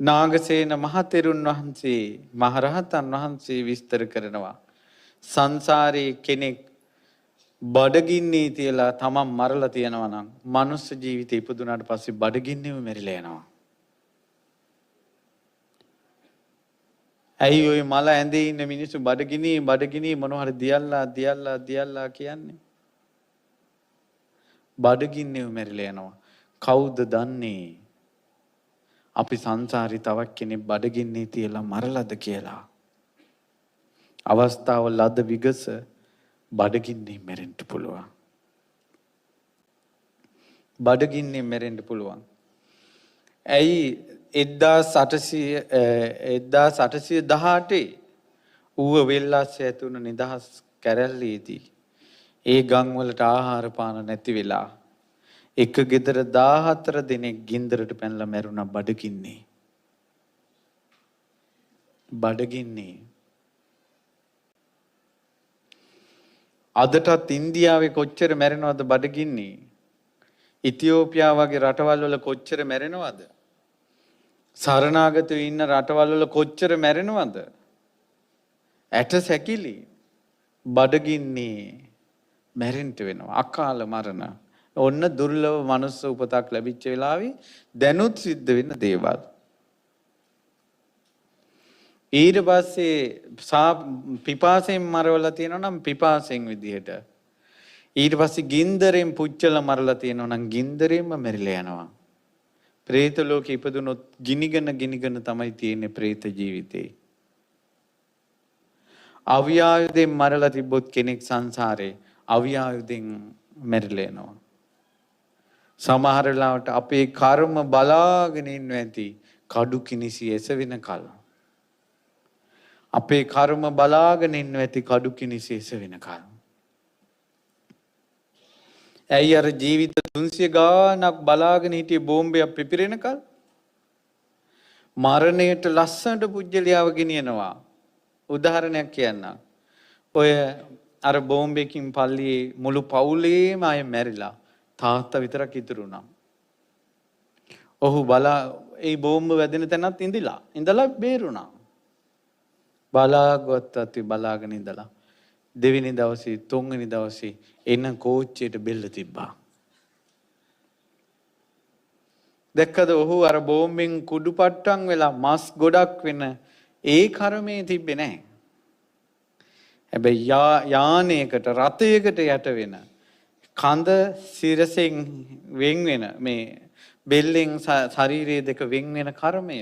නාගසේන මහතෙරුන් වහන්සේ මහරහතන් වහන්සේ විස්තර කරනවා. සංසාරයේ කෙනෙක් බඩගින්නේ තියලා තමන් මරලා තියෙනවා නම් මනුස්ස ජීවිතේ ඉපදුනාට පස්සේ බඩගින්නේම මැරිලා යනවා. ඇයි ওই මල ඇඳේ ඉන්න මිනිස්සු බඩගිනි මොනවා හරි දියල්ලා කියන්නේ? බඩගින්නේම මැරිලා යනවා. කවුද දන්නේ? අපි සංසාරේ තවක් කෙනෙක් බඩගින්නේ තියලා මරලාද කියලා. අවස්ථාව ලද විගස බඩගින්නේ මැරෙන්න පුළුවන්. බඩගින්නේ මැරෙන්න පුළුවන්. ඇයි 1818 ඌව වෙල්ලාස්ස ඇතුණ නිදහස් කැරැල්ලේදී ඒ ගම් වලට ආහාර පාන නැති වෙලා එක ගෙදර 14 දිනක් ගින්දරට පැනලා මැරුණා බඩගින්නේ. බඩගින්නේ. අදටත් ඉන්දියාවේ කොච්චර මැරෙනවද බඩගින්නේ? ඉතියෝපියා වගේ රටවල් වල කොච්චර මැරෙනවද? සරණාගතව ඉන්න රටවල් වල කොච්චර මැරෙනවද? ඇට සැකිලි බඩගින්නේ මැරෙන්න වෙනවා. අකාල මරණ. ඔන්න දුර්ලභ මනුස්ස උපතක් ලැබිච්ච වෙලාවේ දැනුත් සිද්ධ වෙන දේවල්. ඊට පස්සේ පිපාසයෙන් මරවලා තියෙනවා නම් පිපාසයෙන් විදිහට. ඊට පස්සේ ගින්දරෙන් පුච්චලා මරලා තියෙනවා නම් ගින්දරෙන්ම මැරිලා යනවා. പ്രേත ලෝකෙ ඉපදුනොත් ගිනිගෙන තමයි තියෙන්නේ പ്രേත ජීවිතේ. අවියායුධෙන් මරලා තිබ්බොත් කෙනෙක් සංසාරේ අවියායුධෙන් මැරිලා යනවා. සමහර වෙලාවට අපේ කර්ම බලාගෙන ඉන්න ඇති කඩු කිනිසි එසවෙන කල. අපේ කර්ම බලාගෙන ඉන්න ඇති කඩු කිනිසි එසවෙන කල. ඇයි අර ජීවිත 300 ගානක් බලාගෙන හිටියේ බෝම්බයක් පිපිරෙනකල්? මරණයට ලස්සනට පුජ්‍යලියාව ගෙනියනවා. උදාහරණයක් කියන්න. ඔය අර බෝම්බයකින් පල්ලියේ මුළු පවුලේම අය මැරිලා තාත්තා විතරක් ඉතුරු වුණා. ඔහු ඒ බෝම්බ වැදෙන තැනත් ඉඳලා බේරුණා. බලාගෙන ඉඳලා දෙවෙනි දවසේ තුන්වෙනි දවසේ එන කෝච්චියට බෙල්ල තිබ්බා. දැක්කද ඔහු අර බෝම්බෙන් කුඩු පට්ටම් වෙලා මස් ගොඩක් වෙන ඒ කර්මයේ තිබ්බේ නැහැ. හැබැයි යානයකට රථයකට යට වෙන කඳ සිරසෙන් වෙන් වෙන මේ බෙල්ලෙන් ශරීරයේ දෙක වෙන් වෙන කර්මය